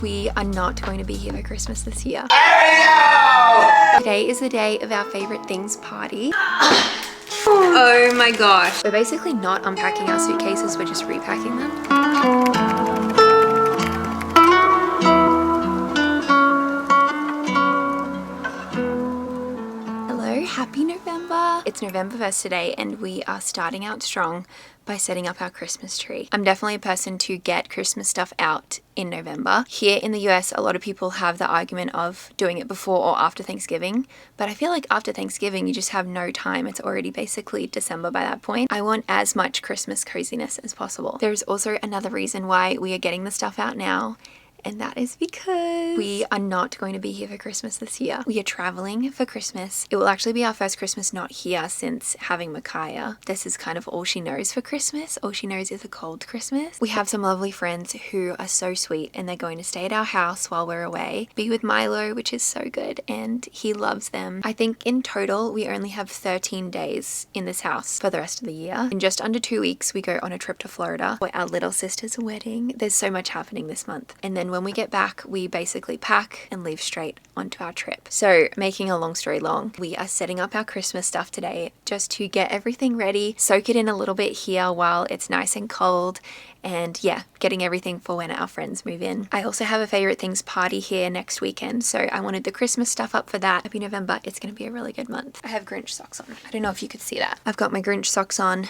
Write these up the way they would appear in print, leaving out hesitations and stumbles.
We are not going to be here for Christmas this year. Hey, Today is the day of our favorite things party. Oh my gosh. We're basically not unpacking our suitcases, we're just repacking them. Happy November! It's November 1st today and we are starting out strong by setting up our Christmas tree. I'm definitely a person to get Christmas stuff out in November. Here in the US, a lot of people have the argument of doing it before or after Thanksgiving, but I feel like after Thanksgiving you just have no time. It's already basically December by that point. I want as much Christmas coziness as possible. There's also another reason why we are getting the stuff out now, and that is because we are not going to be here for Christmas this year. We are traveling for Christmas. It will actually be our first Christmas not here since having Micaiah. This is kind of all she knows for Christmas. All she knows is a cold Christmas. We have some lovely friends who are so sweet and they're going to stay at our house while we're away. Be with Milo, which is so good, and he loves them. I think in total we only have 13 days in this house for the rest of the year. In just under 2 weeks we go on a trip to Florida for our little sister's wedding. There's so much happening this month. And then when we get back, we basically pack and leave straight onto our trip. So making a long story long, we are setting up our Christmas stuff today just to get everything ready, soak it in a little bit here while it's nice and cold, and yeah, getting everything for when our friends move in. I also have a favorite things party here next weekend, so I wanted the Christmas stuff up for that. Happy November. It's gonna be a really good month. I have Grinch socks on. I don't know if you could see that. I've got my Grinch socks on.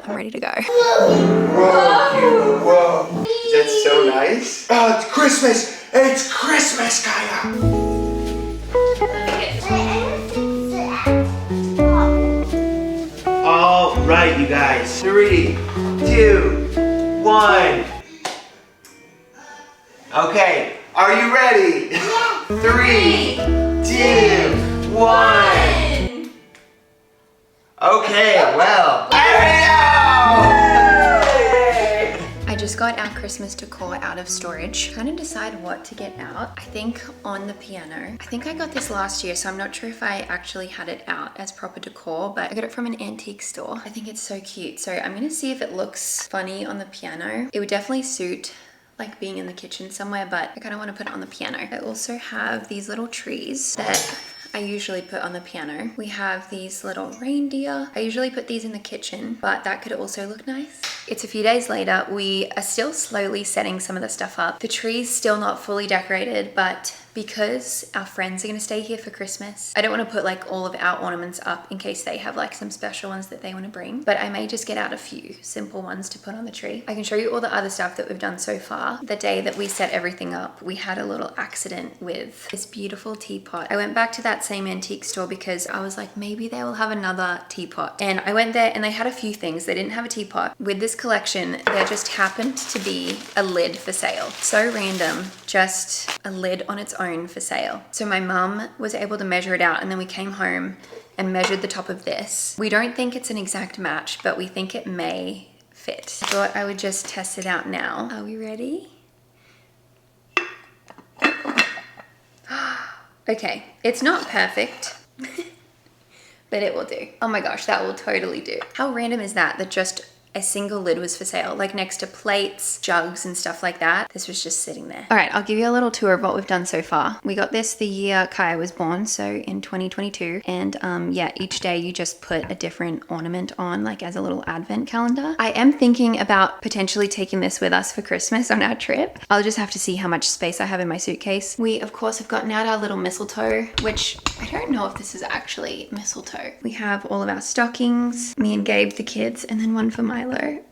I'm ready to go. whoa. That's so nice. Oh, it's Christmas. It's Christmas, Kaya. All right, you guys. 3, 2, 1. Okay, are you ready? 3, 2, 1. Okay, well. I just got our Christmas decor out of storage. Trying to decide what to get out. I think on the piano. I think I got this last year, so I'm not sure if I actually had it out as proper decor, but I got it from an antique store. I think it's so cute. So I'm gonna see if it looks funny on the piano. It would definitely suit like being in the kitchen somewhere, but I kind of want to put it on the piano. I also have these little trees that I usually put on the piano. We have these little reindeer. I usually put these in the kitchen, but that could also look nice. It's a few days later. We are still slowly setting some of the stuff up. The tree's still not fully decorated, but because our friends are gonna stay here for Christmas, I don't wanna put like all of our ornaments up in case they have like some special ones that they wanna bring, but I may just get out a few simple ones to put on the tree. I can show you all the other stuff that we've done so far. The day that we set everything up, we had a little accident with this beautiful teapot. I went back to that same antique store because I was like, maybe they will have another teapot. And I went there and they had a few things. They didn't have a teapot. With this collection, there just happened to be a lid for sale. So random, just a lid on its own for sale. So my mum was able to measure it out, and then we came home and measured the top of this. We don't think it's an exact match, but we think it may fit. I thought I would just test it out now. Are we ready? Okay, it's not perfect, but it will do. Oh my gosh, that will totally do. How random is that, that just a single lid was for sale, like next to plates, jugs, and stuff like that. This was just sitting there. All right, I'll give you a little tour of what we've done so far. We got this the year Kaya was born, so in 2022. And yeah, each day you just put a different ornament on, like as a little advent calendar. I am thinking about potentially taking this with us for Christmas on our trip. I'll just have to see how much space I have in my suitcase. We, of course, have gotten out our little mistletoe, which I don't know if this is actually mistletoe. We have all of our stockings, me and Gabe, the kids, and then one for Milo.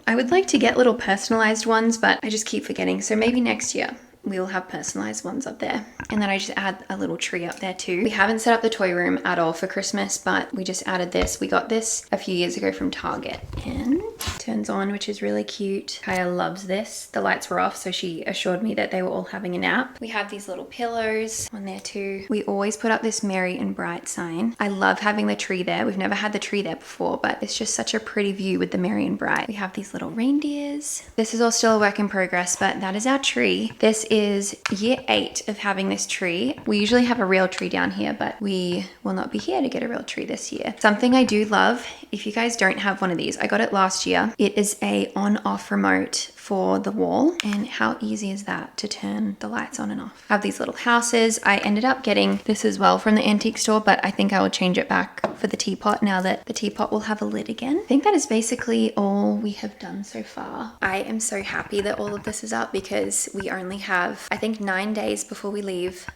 I would like to get little personalized ones, but I just keep forgetting. So maybe next year we'll have personalized ones up there. And then I just add a little tree up there too. We haven't set up the toy room at all for Christmas, but we just added this. We got this a few years ago from Target, and it turns on, which is really cute. Kaya loves this. The lights were off, so she assured me that they were all having a nap. We have these little pillows on there too. We always put up this merry and bright sign. I love having the tree there. We've never had the tree there before, but it's just such a pretty view with the merry and bright. We have these little reindeers. This is all still a work in progress, but that is our tree. This is year 8 of having this tree. We usually have a real tree down here, but we will not be here to get a real tree this year. Something I do love, if you guys don't have one of these, I got it last year. It is a on-off remote for the wall. And how easy is that to turn the lights on and off? I have these little houses. I ended up getting this as well from the antique store, but I think I will change it back for the teapot now that the teapot will have a lid again. I think that is basically all we have done so far. I am so happy that all of this is up because we only have, I think, 9 days before we leave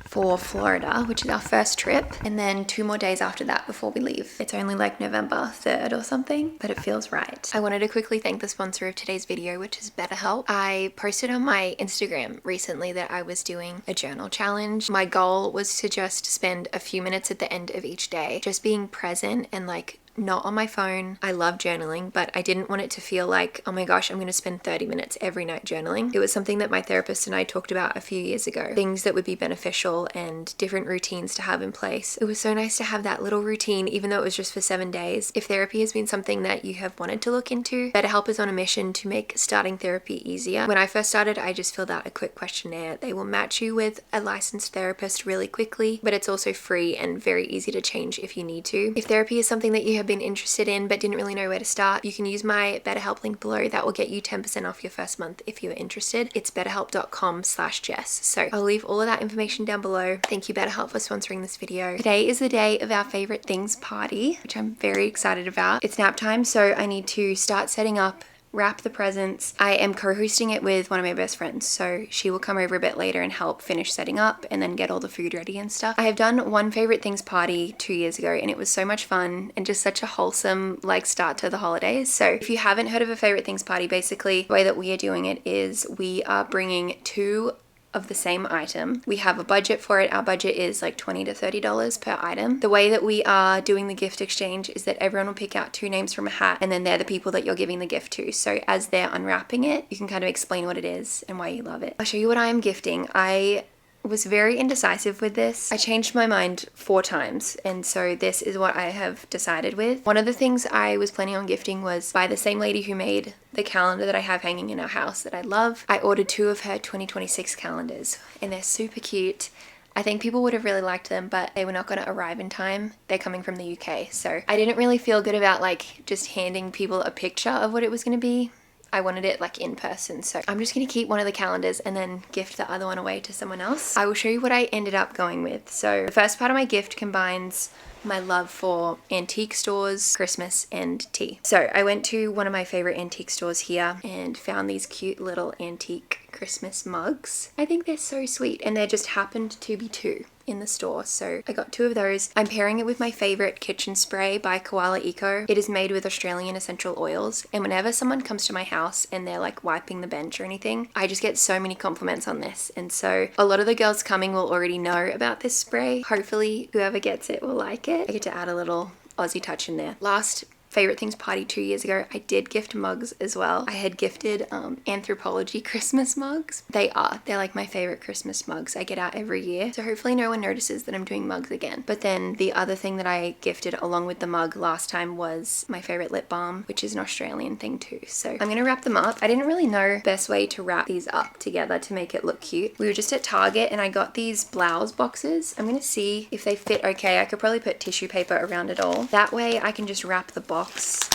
for Florida, which is our first trip, and then 2 more days after that before we leave. It's only like November 3rd or something, but it feels right. I wanted to quickly thank the sponsor of today's video, which is BetterHelp. I posted on my Instagram recently that I was doing a journal challenge. My goal was to just spend a few minutes at the end of each day just being present and like not on my phone. I love journaling, but I didn't want it to feel like, oh my gosh, I'm going to spend 30 minutes every night journaling. It was something that my therapist and I talked about a few years ago, things that would be beneficial and different routines to have in place. It was so nice to have that little routine, even though it was just for 7 days. If therapy has been something that you have wanted to look into, BetterHelp is on a mission to make starting therapy easier. When I first started, I just filled out a quick questionnaire. They will match you with a licensed therapist really quickly, but it's also free and very easy to change if you need to. If therapy is something that you have been interested in but didn't really know where to start, you can use my BetterHelp link below. That will get you 10% off your first month if you're interested. It's betterhelp.com/Jess. So I'll leave all of that information down below. Thank you BetterHelp for sponsoring this video. Today is the day of our favorite things party, which I'm very excited about. It's nap time, so I need to start setting up, wrap the presents. I am co-hosting it with one of my best friends, so she will come over a bit later and help finish setting up and then get all the food ready and stuff. I have done one favorite things party 2 years ago and it was so much fun and just such a wholesome like start to the holidays. So if you haven't heard of a favorite things party, basically the way that we are doing it is we are bringing 2 of the same item. We have a budget for it. Our budget is like $20 to $30 per item. The way that we are doing the gift exchange is that everyone will pick out 2 names from a hat and then they're the people that you're giving the gift to. So as they're unwrapping it, you can kind of explain what it is and why you love it. I'll show you what I am gifting. I was very indecisive with this. I changed my mind 4 times, and so this is what I have decided with. One of the things I was planning on gifting was by the same lady who made the calendar that I have hanging in our house that I love. I ordered 2 of her 2026 calendars and they're super cute. I think people would have really liked them, but they were not going to arrive in time. They're coming from the UK, so I didn't really feel good about like just handing people a picture of what it was going to be. I wanted it like in person, so I'm just going to keep one of the calendars and then gift the other one away to someone else. I will show you what I ended up going with. So the first part of my gift combines my love for antique stores, Christmas, and tea. So I went to one of my favorite antique stores here and found these cute little antique Christmas mugs. I think they're so sweet, and there just happened to be 2 in the store, so I got 2 of those. I'm pairing it with my favorite kitchen spray by Koala Eco. It is made with Australian essential oils, and whenever someone comes to my house and they're like wiping the bench or anything, I just get so many compliments on this, and so a lot of the girls coming will already know about this spray. Hopefully whoever gets it will like it. I get to add a little Aussie touch in there. Last favorite things party 2 years ago, I did gift mugs as well. I had gifted Anthropologie Christmas mugs. They're like my favorite Christmas mugs I get out every year, so hopefully no one notices that I'm doing mugs again. But then the other thing that I gifted along with the mug last time was my favorite lip balm, which is an Australian thing too. So I'm gonna wrap them up. I didn't really know the best way to wrap these up together to make it look cute. We were just at Target and I got these blouse boxes. I'm gonna see if they fit okay. I could probably put tissue paper around it all. That way I can just wrap the box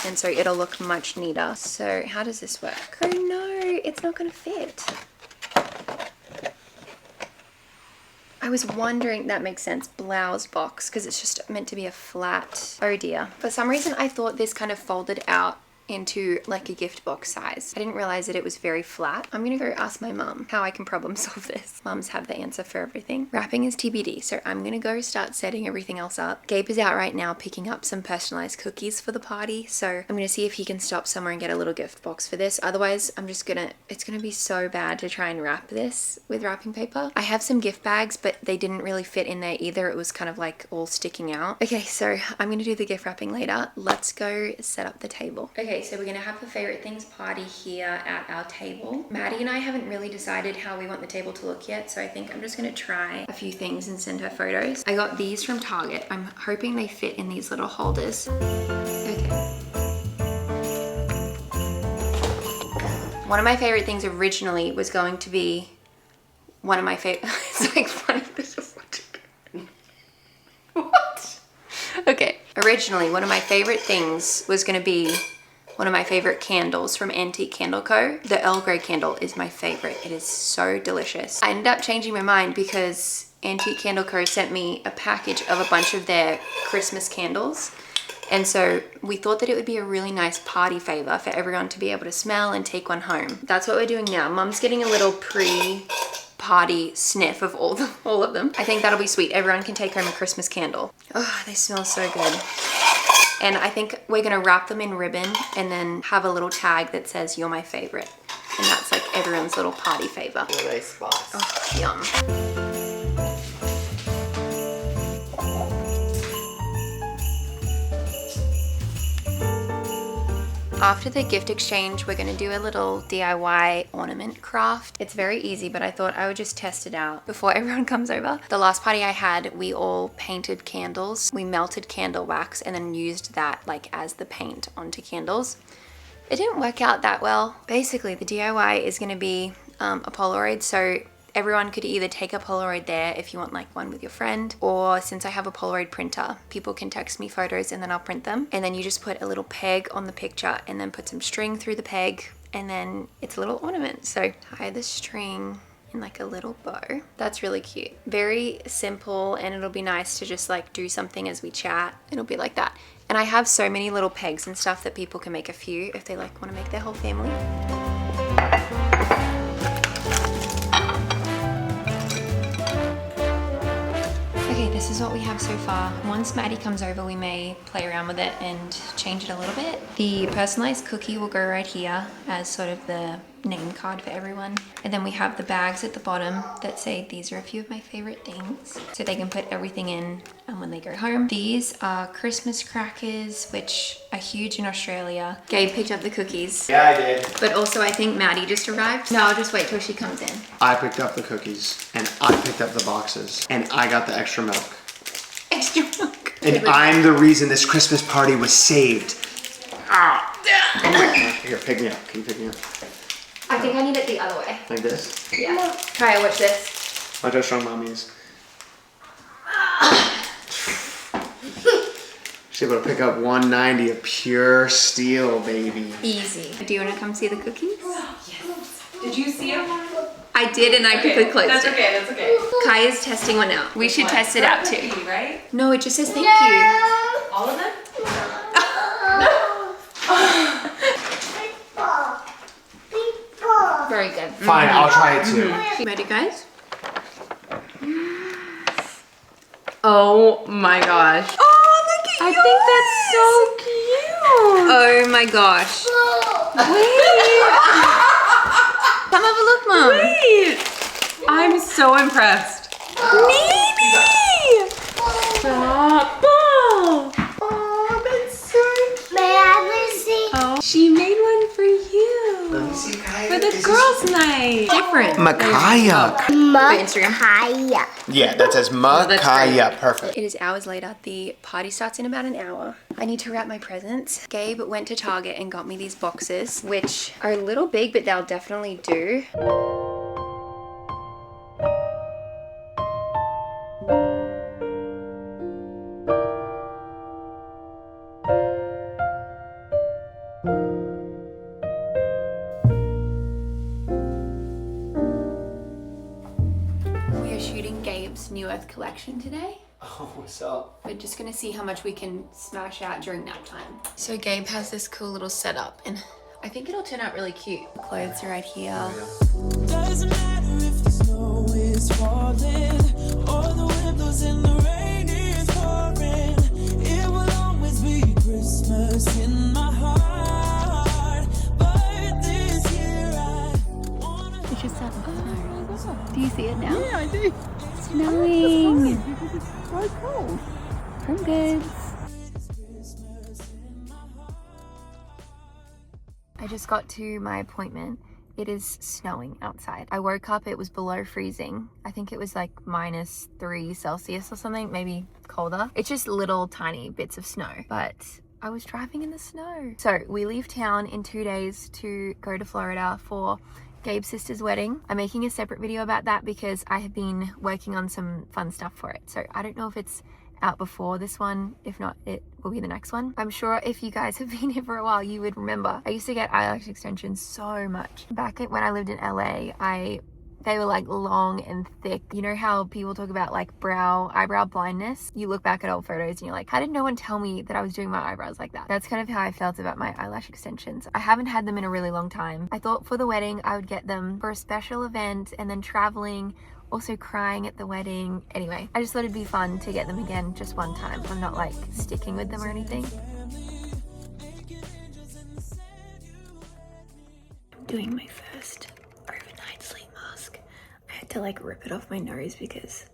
and so it'll look much neater. So how does this work? Oh no, it's not gonna fit. I was wondering, that makes sense, blouse box, because it's just meant to be a flat. Oh dear. For some reason I thought this kind of folded out into like a gift box size. I didn't realize that it was very flat. I'm gonna go ask my mum how I can problem solve this. Mums have the answer for everything. Wrapping is TBD, so I'm gonna go start setting everything else up. Gabe is out right now picking up some personalized cookies for the party, so I'm gonna see if he can stop somewhere and get a little gift box for this. Otherwise, it's gonna be so bad to try and wrap this with wrapping paper. I have some gift bags, but they didn't really fit in there either. It was kind of like all sticking out. Okay, so I'm gonna do the gift wrapping later. Let's go set up the table. Okay, so we're gonna have a favorite things party here at our table. Maddie and I haven't really decided how we want the table to look yet, so I think I'm just gonna try a few things and send her photos. I got these from Target. I'm hoping they fit in these little holders. Okay. One of my favorite things originally was going to be one of my favorite, it's like funny, this is what? Okay. Originally, one of my favorite things was gonna be one of my favorite candles from Antique Candle Co. The Earl Grey candle is my favorite. It is so delicious. I ended up changing my mind because Antique Candle Co. sent me a package of a bunch of their Christmas candles. And so we thought that it would be a really nice party favor for everyone to be able to smell and take one home. That's what we're doing now. Mum's getting a little pre-party sniff of all of them. I think that'll be sweet. Everyone can take home a Christmas candle. Oh, they smell so good. And I think we're gonna wrap them in ribbon and then have a little tag that says "You're my favorite." And that's like everyone's little party favor. What a nice box. Oh, yum. After the gift exchange, we're gonna do a little DIY ornament craft. It's very easy, but I thought I would just test it out before everyone comes over. The last party I had, we all painted candles. We melted candle wax and then used that like as the paint onto candles. It didn't work out that well. Basically, the DIY is gonna be a Polaroid, so everyone could either take a Polaroid there if you want like one with your friend, or since I have a Polaroid printer, people can text me photos and then I'll print them. And then you just put a little peg on the picture and then put some string through the peg and then it's a little ornament. So tie the string in like a little bow. That's really cute. Very simple, and it'll be nice to just like do something as we chat. It'll be like that. And I have so many little pegs and stuff that people can make a few if they like want to make their whole family. Okay, this is what we have so far. Once Maddie comes over, we may play around with it and change it a little bit. The personalized cookie will go right here as sort of the name card for everyone. And then we have the bags at the bottom that say these are a few of my favorite things. So they can put everything in when they go home. These are Christmas crackers, which are huge in Australia. Gabe picked up the cookies. Yeah, I did. But also I think Maddie just arrived. No, I'll just wait till she comes in. I picked up the cookies, and I picked up the boxes, and I got the extra milk. Extra milk. And I'm the reason this Christmas party was saved. Ah. Oh my God. Here, pick me up. Can you pick me up? I think I need it the other way. Like this? Yeah. Kaya, watch this. Watch how strong mommy is. She's able to pick up 190 of pure steel, baby. Easy. Do you want to come see the cookies? Yes. Did you see them? I did, and I quickly closed That's it. okay, that's okay. Kaya's testing one out. We should test it out too. Cookie, right? No, it just says thank you. All of them? Very good. Fine, I'll try it too. Ready, guys? Oh my gosh. Oh, look at I think that's so cute. Oh my gosh. Come have a look, Mom. Wait. I'm so impressed. Mimi! Stop. Oh, that's so cute. May I see? Oh, she made one for you. Let me see, Kaya. For the girls' night. Different. Makaya. For Instagram. Makaya. Yeah, that says Makaya. Perfect. It is hours later. The party starts in about an hour. I need to wrap my presents. Gabe went to Target and got me these boxes, which are a little big, but they'll definitely do. We are shooting Gabe's New Earth collection today. Oh, what's up? We're just gonna see how much we can smash out during nap time. So Gabe has this cool little setup, and I think it'll turn out really cute. The clothes are right here. Doesn't matter if the snow is falling or the windows in the rain is pouring. It will always be Christmas in my heart. But this year I wanna. It's just that do you see it now? Yeah, I do. Snowing. So cool. From Goods. I just got to my appointment. It is snowing outside. I woke up, it was below freezing. I think it was like -3 Celsius or something, maybe colder. It's just little tiny bits of snow, but I was driving in the snow. So we leave town in 2 days to go to Florida for Gabe's sister's wedding. I'm making a separate video about that because I have been working on some fun stuff for it. So I don't know if it's out before this one. If not, it will be the next one. I'm sure if you guys have been here for a while, you would remember. I used to get eyelash extensions so much. Back when I lived in LA, they were like long and thick. You know how people talk about like eyebrow blindness? You look back at old photos and you're like, how did no one tell me that I was doing my eyebrows like that? That's kind of how I felt about my eyelash extensions. I haven't had them in a really long time. I thought for the wedding, I would get them for a special event and then traveling, also crying at the wedding. Anyway, I just thought it'd be fun to get them again just one time. I'm not like sticking with them or anything. I'm doing my first overnight sleep mask. I had to like rip it off my nose because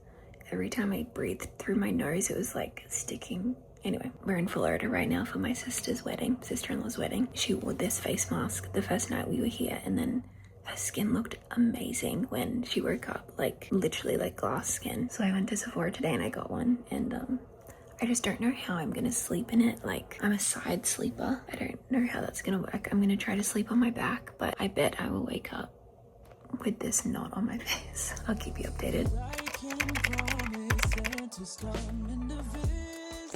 every time I breathed through my nose, it was like sticking. Anyway, we're in Florida right now for my sister-in-law's wedding. She wore this face mask the first night we were here, and then her skin looked amazing when she woke up, like literally like glass skin. So I went to Sephora today and I got one, and I just don't know how I'm gonna sleep in it. Like, I'm a side sleeper. I don't know how that's gonna work. I'm gonna try to sleep on my back, but I bet I will wake up with this knot on my face. I'll keep you updated.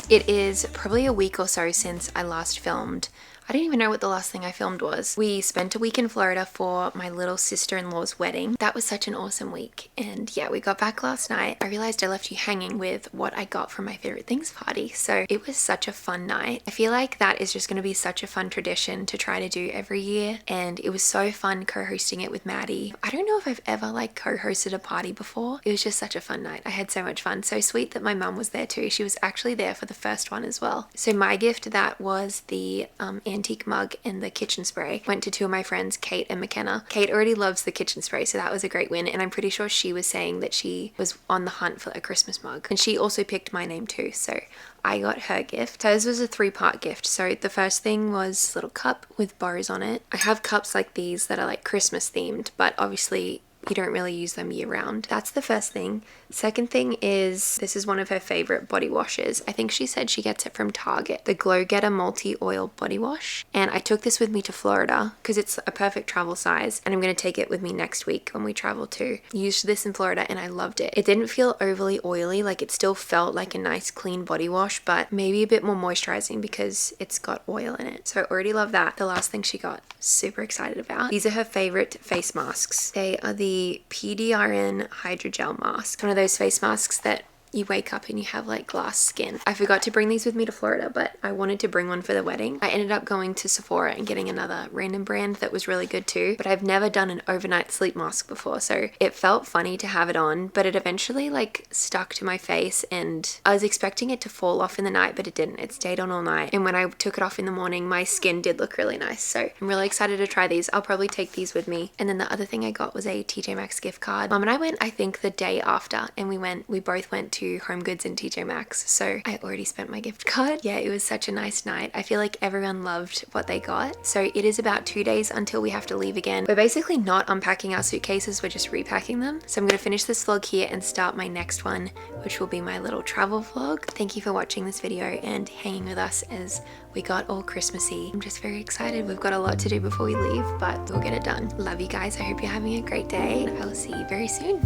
It is probably a week or so since I last filmed. I don't even know what the last thing I filmed was. We spent a week in Florida for my little sister-in-law's wedding. That was such an awesome week. And yeah, we got back last night. I realized I left you hanging with what I got from my favorite things party. So it was such a fun night. I feel like that is just going to be such a fun tradition to try to do every year. And it was so fun co-hosting it with Maddie. I don't know if I've ever like co-hosted a party before. It was just such a fun night. I had so much fun. So sweet that my mum was there too. She was actually there for the first one as well. So my gift, that was the antique mug and the kitchen spray, went to two of my friends, Kate and McKenna. Kate already loves the kitchen spray, so that was a great win, and I'm pretty sure she was saying that she was on the hunt for a Christmas mug, and she also picked my name too, so I got her gift. Hers was a 3-part gift. So the first thing was a little cup with bows on it. I have cups like these that are like Christmas themed, but obviously you don't really use them year round. That's the first thing. Second thing is, this is one of her favorite body washes. I think she said she gets it from Target, the Glow Getter Multi-Oil Body Wash. And I took this with me to Florida because it's a perfect travel size, and I'm going to take it with me next week when we travel too. Used this in Florida and I loved it. It didn't feel overly oily, like it still felt like a nice clean body wash, but maybe a bit more moisturizing because it's got oil in it. So I already love that. The last thing she got, super excited about. These are her favorite face masks. They are the PDRN Hydrogel Mask. One of those face masks that you wake up and you have like glass skin. I forgot to bring these with me to Florida, but I wanted to bring one for the wedding. I ended up going to Sephora and getting another random brand that was really good too, but I've never done an overnight sleep mask before, so it felt funny to have it on, but it eventually like stuck to my face, and I was expecting it to fall off in the night, but it didn't. It stayed on all night, and when I took it off in the morning, my skin did look really nice, so I'm really excited to try these. I'll probably take these with me. And then the other thing I got was a TJ Maxx gift card. Mom and I went, I think, the day after, and we both went to Home Goods in TJ Maxx, so I already spent my gift card. Yeah, it was such a nice night. I feel like everyone loved what they got. So it is about 2 days until we have to leave again. We're basically not unpacking our suitcases, we're just repacking them. So I'm going to finish this vlog here and start my next one, which will be my little travel vlog. Thank you for watching this video and hanging with us as we got all Christmassy. I'm just very excited. We've got a lot to do before we leave, but we'll get it done. Love you guys. I hope you're having a great day. I will see you very soon.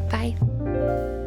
Bye.